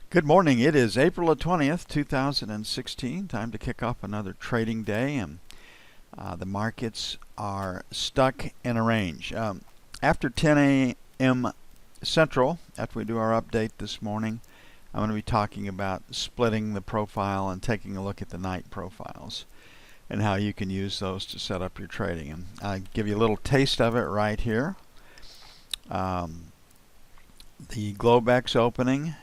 Good morning. It is April the 20th, 2016. Time to kick off another trading day, and the markets are stuck in a range. After 10 a.m. Central, after we do our update this morning, I'm going to be talking about splitting the profile and taking a look at the night profiles and how you can use those to set up your trading. And I'll give you a little taste of it right here. The Globex opening,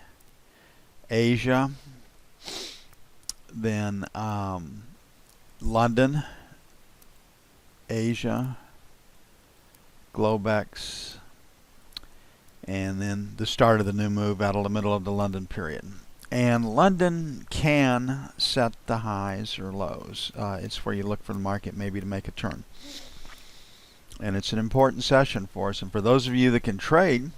Asia, then London, Asia, Globex, and then the start of the new move out of the middle of the London period. And London can set the highs or lows. It's where you look for the market maybe to make a turn. And it's an important session for us. And for those of you that can trade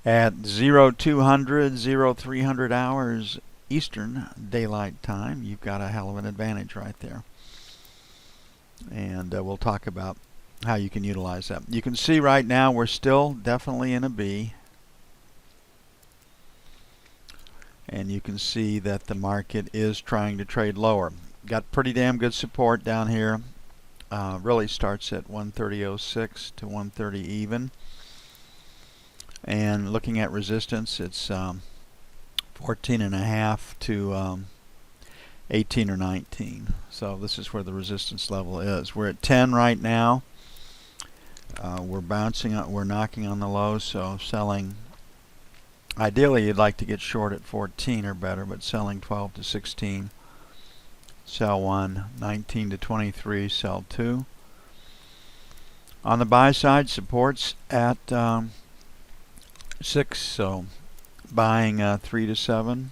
at 0200, 0300 hours Eastern Daylight Time, you've got a hell of an advantage right there. And we'll talk about how you can utilize that. You can see right now we're still definitely in a B. And you can see that the market is trying to trade lower. Got pretty damn good support down here. Really starts at 130.06 to 130 even. And looking at resistance, it's 14.5 to 18 or 19. So this is where the resistance level is. We're at 10 right now. We're bouncing up, we're knocking on the low, so selling. Ideally, you'd like to get short at 14 or better, but selling 12 to 16. Sell 1, 19 to 23, sell 2. On the buy side, supports at 6, so buying 3 to 7,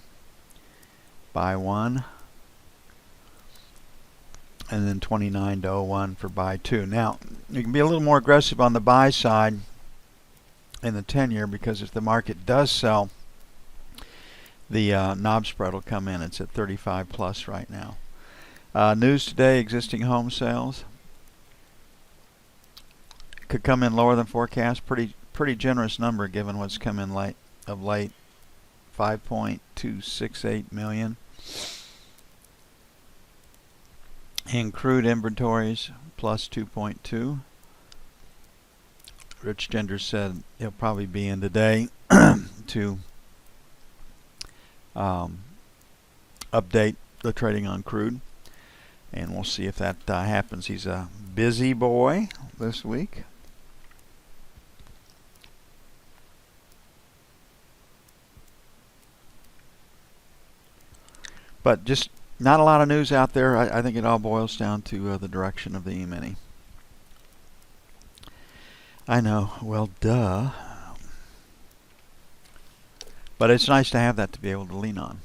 buy 1, and then 29 to 01 for buy 2. Now, you can be a little more aggressive on the buy side in the 10-year, because if the market does sell, the knob spread will come in. It's at 35 plus right now. News today, existing home sales could come in lower than forecast. Pretty generous number given what's come in late. 5.268 million. In crude inventories, plus 2.2. Rich Gender said he'll probably be in today to update the trading on crude. And we'll see if that happens. He's a busy boy this week. But just not a lot of news out there. I think it all boils down to the direction of the E-mini. I know, well, duh. But it's nice to have that to be able to lean on.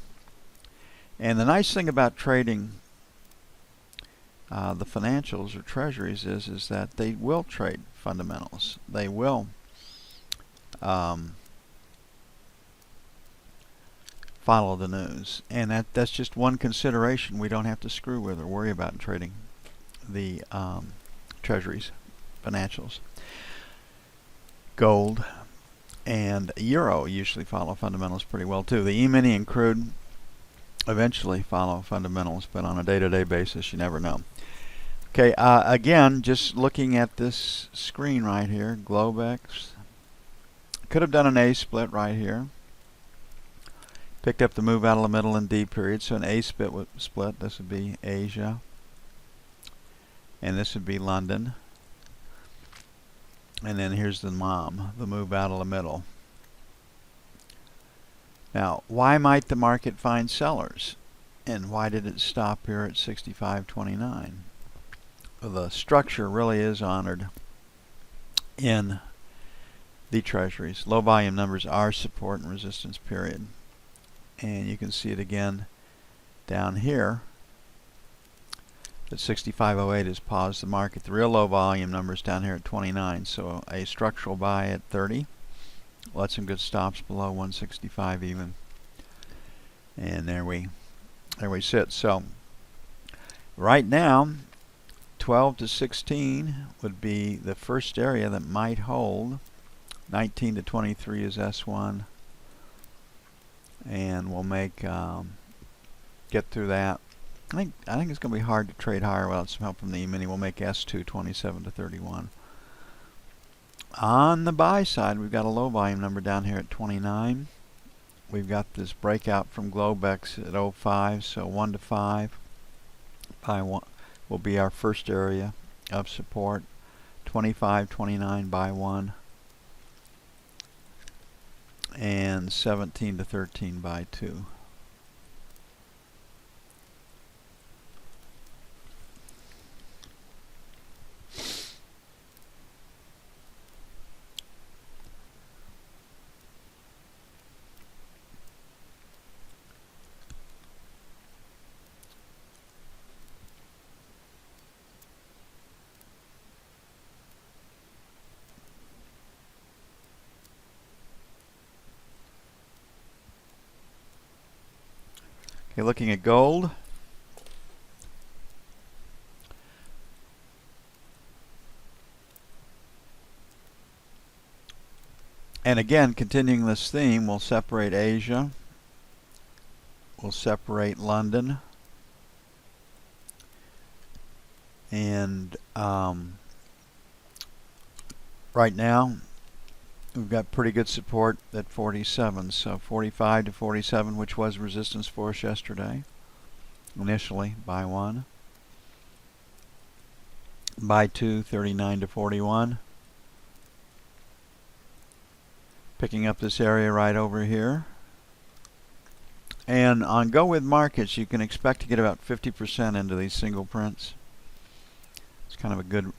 And the nice thing about trading the financials or treasuries is that they will trade fundamentals. They will follow the news, and that's just one consideration we don't have to screw with or worry about in trading the treasuries, financials. Gold and euro usually follow fundamentals pretty well too. The E-mini and crude eventually follow fundamentals, but on a day-to-day basis you never know. Okay, again, just looking at this screen right here, Globex could have done an A split right here. Picked up the move out of the middle in D period, so an A split. This would be Asia, and this would be London. And then here's the MOM, the move out of the middle. Now, why might the market find sellers? And why did it stop here at 65.29? Well, the structure really is honored in the treasuries. Low volume numbers are support and resistance period. And you can see it again down here. At 65.08 has paused the market. The real low volume numbers down here at 29. So a structural buy at 30. Let some good stops below 165 even. And there we sit. So right now, 12 to 16 would be the first area that might hold. 19 to 23 is S1. we'll make get through that. I think it's going to be hard to trade higher without some help from the E-mini. We'll make S2 27 to 31. On the buy side, we've got a low volume number down here at 29. We've got this breakout from Globex at 05, so 1 to 5. Buy 1 will be our first area of support. 25, 29, buy 1. And 17 to 13, buy 2. Okay, looking at gold. And again, continuing this theme, we'll separate Asia. We'll separate London. And right now, we've got pretty good support at 47, so 45 to 47, which was resistance for us yesterday. Initially, buy 1. Buy 2, 39 to 41. Picking up this area right over here. And on Go With Markets, you can expect to get about 50% into these single prints. It's kind of a good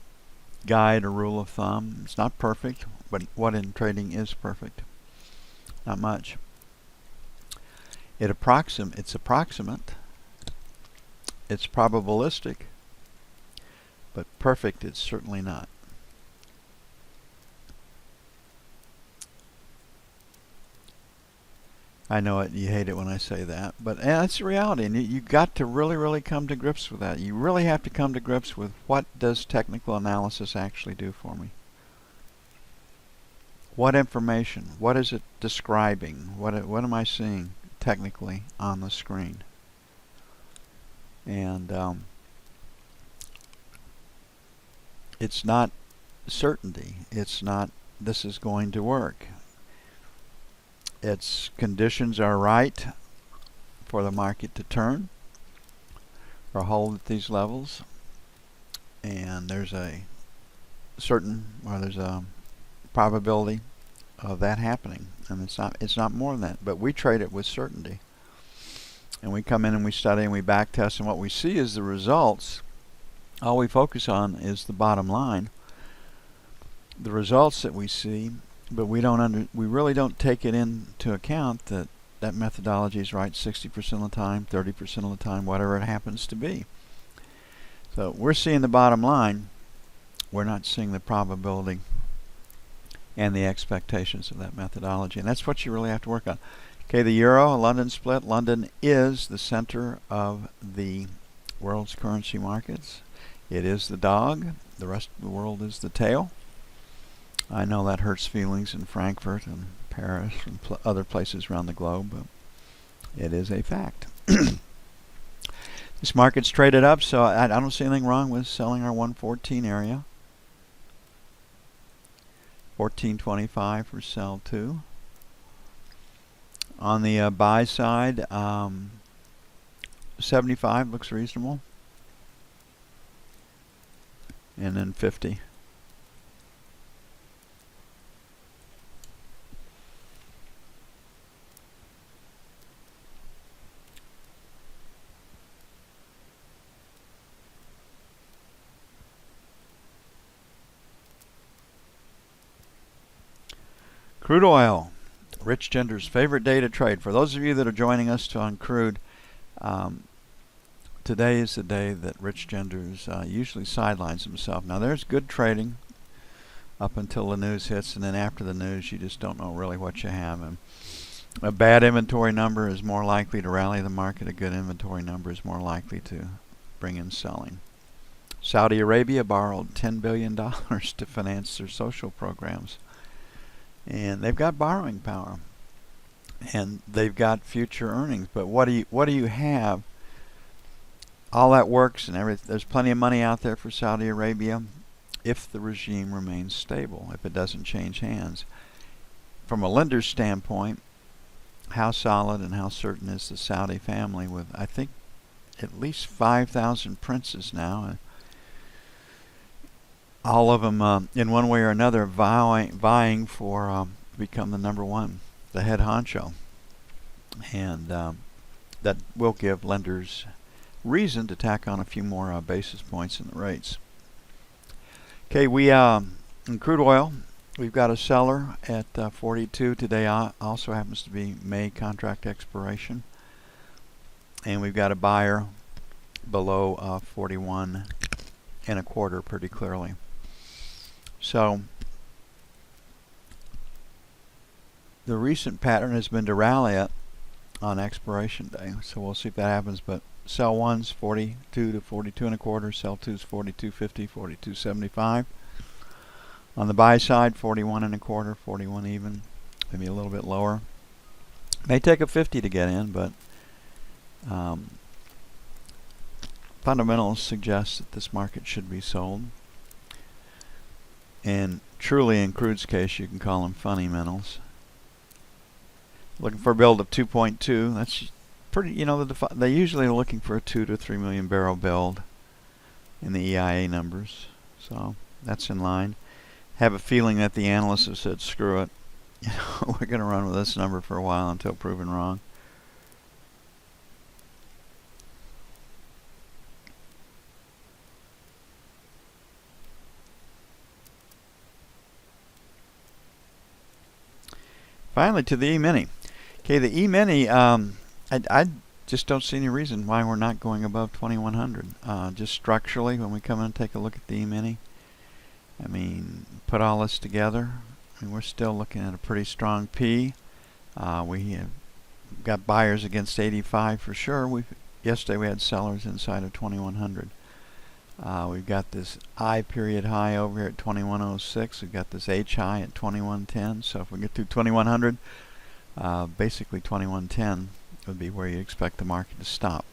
guide or rule of thumb. It's not perfect, but what in trading is perfect? Not much. It's approximate. It's probabilistic, but perfect it's certainly not. I know it. You hate it when I say that, but that's the reality, and you got to really come to grips with that. You really have to come to grips with what does technical analysis actually do for me. What information? What is it describing? What am I seeing technically on the screen? And it's not certainty. It's not this is going to work. Its conditions are right for the market to turn or hold at these levels, and there's a probability of that happening, and it's not more than that. But we trade it with certainty, and we come in and we study and we back test, and what we see is the results. All we focus on is the bottom line, the results that we see. But we really don't take it into account that methodology is right 60% of the time, 30% of the time, whatever it happens to be. So we're seeing the bottom line. We're not seeing the probability and the expectations of that methodology. And that's what you really have to work on. Okay, the euro, London split. London is the center of the world's currency markets. It is the dog. The rest of the world is the tail. I know that hurts feelings in Frankfurt and Paris and other places around the globe, but it is a fact. This market's traded up, so I don't see anything wrong with selling our 114 area. 1425 for sell 2. On the buy side, 75 looks reasonable. And then 50. Crude oil, Rich Gender's favorite day to trade. For those of you that are joining us on crude, today is the day that Rich Gender's usually sidelines himself. Now there's good trading up until the news hits, and then after the news you just don't know really what you have. And a bad inventory number is more likely to rally the market. A good inventory number is more likely to bring in selling. Saudi Arabia borrowed $10 billion to finance their social programs. And they've got borrowing power. and they've got future earnings. But what do you have? All that works, and there's plenty of money out there for Saudi Arabia if the regime remains stable, if it doesn't change hands. From a lender's standpoint, how solid and how certain is the Saudi family with, I think, at least 5,000 princes now, all of them in one way or another vying for become the number one, the head honcho, and that will give lenders reason to tack on a few more basis points in the rates. Okay, we in crude oil, we've got a seller at 42 today. Also happens to be May contract expiration, and we've got a buyer below 41 and a quarter pretty clearly. So the recent pattern has been to rally it on expiration day, so we'll see if that happens. But sell one's 42 to 42 and a quarter, sell two's 42.50, 42.75. On the buy side, 41 and a quarter, 41 even, maybe a little bit lower. May take a 50 to get in, but fundamentals suggest that this market should be sold. And truly, in crude's case, you can call them fundamentals. Looking for a build of 2.2. That's pretty, they usually are looking for a 2 to 3 million barrel build in the EIA numbers. So that's in line. Have a feeling that the analysts have said, screw it. We're going to run with this number for a while until proven wrong. Finally, to the E-mini. Okay, the E-mini, I just don't see any reason why we're not going above 2100. Just structurally, when we come in and take a look at the E-mini, I mean, put all this together, we're still looking at a pretty strong P. We have got buyers against 85 for sure. Yesterday we had sellers inside of 2100. We've got this I period high over here at 2106. We've got this H high at 2110. So if we get to 2100, basically 2110 would be where you expect the market to stop.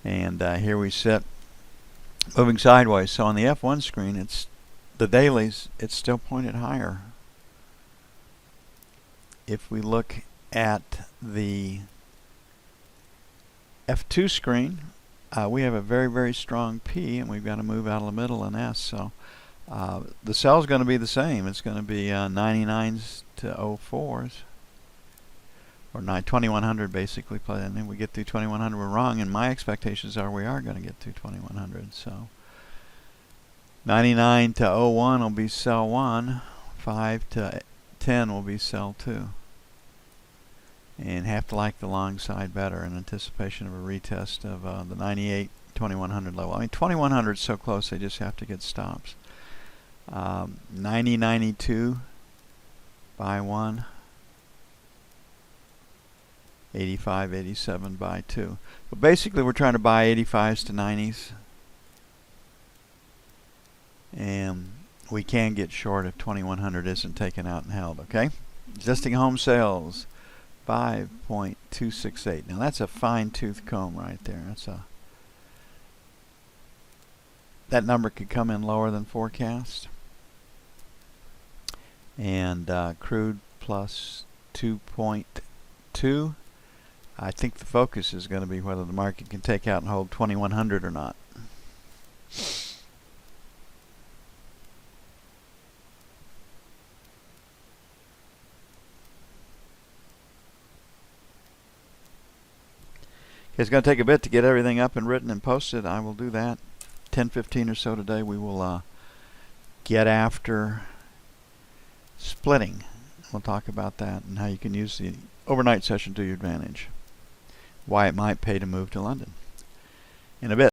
And here we sit, moving sideways. So on the F1 screen, it's the dailies. It's still pointed higher. If we look at the F2 screen, we have a very, very strong P, and we've got to move out of the middle in S. So the sell is going to be the same. It's going to be 99s to 04s, or 2100 basically. And then we get through 2100, we're wrong, and my expectations are we are going to get through 2100. So 99 to 01 will be sell 1, 5 to 10 will be sell 2. And have to like the long side better in anticipation of a retest of the 98 2100 level. I mean, 2100 is so close they just have to get stops. 90 92 buy 1, 85 87 buy 2. But basically we're trying to buy 85s to 90s, and we can get short if 2100 isn't taken out and held. Okay, existing home sales 5.268. Now that's a fine-tooth comb right there. That number could come in lower than forecast. And crude plus 2.2. I think the focus is going to be whether the market can take out and hold 2100 or not. It's going to take a bit to get everything up and written and posted. I will do that. 10:15 or so today, we will get after splitting. We'll talk about that and how you can use the overnight session to your advantage. Why it might pay to move to London. In a bit.